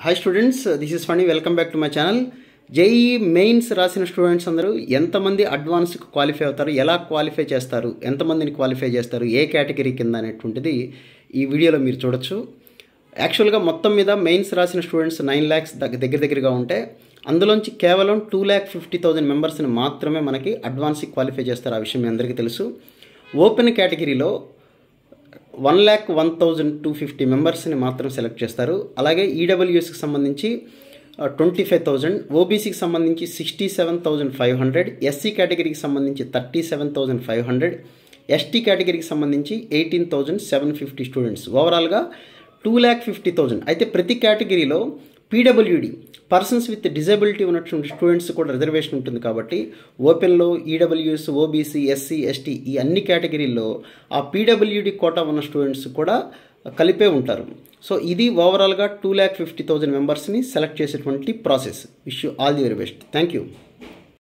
Hi students, this is Phani. Welcome back to my channel. JEE mains రాసిన students అందరూ ఎంతమంది అడ్వాన్స్కి qualify అవుతారు, ఎలా క్వాలిఫై చేస్తారు, ఎంతమందిని క్వాలిఫై చేస్తారు, ఏ కేటగిరీ కింద అనేటువంటిది ఈ వీడియోలో మీరు చూడొచ్చు. యాక్చువల్గా మొత్తం మీద మెయిన్స్ రాసిన స్టూడెంట్స్ 9 lakhs దగ్గరగా ఉంటే అందులోంచి కేవలం 2,50,000 మెంబర్స్ని మాత్రమే మనకి అడ్వాన్స్కి క్వాలిఫై చేస్తారు. ఆ విషయం మీ అందరికీ తెలుసు. ఓపెన్ కేటగిరీలో 1,01,250 మెంబర్స్ని మాత్రం సెలెక్ట్ చేస్తారు. అలాగే ఈడబ్ల్యూఎస్కి సంబంధించి 25,000, ఓబీసీకి సంబంధించి 67,500, ఎస్సీ కేటగిరీకి సంబంధించి 37,500, ఎస్టీ కేటగిరీకి సంబంధించి 18,750 స్టూడెంట్స్. ఓవరాల్గా 2,50,000. అయితే ప్రతి కేటగిరీలో పీడబ్ల్యూడి పర్సన్స్ విత్ డిజబిలిటీ ఉన్నటువంటి స్టూడెంట్స్ కూడా రిజర్వేషన్ ఉంటుంది. కాబట్టి ఓపెన్లో ఈడబ్ల్యూఎస్, ఓబీసీ, ఎస్సీ, ఎస్టీ ఈ అన్ని కేటగిరీల్లో ఆ పీడబ్ల్యూడి కోటా ఉన్న స్టూడెంట్స్ కూడా కలిపే ఉంటారు. సో ఇది ఓవరాల్గా 2,50,000 మెంబర్స్ని సెలెక్ట్ చేసేటువంటి process. Wish you all the very best. Thank you.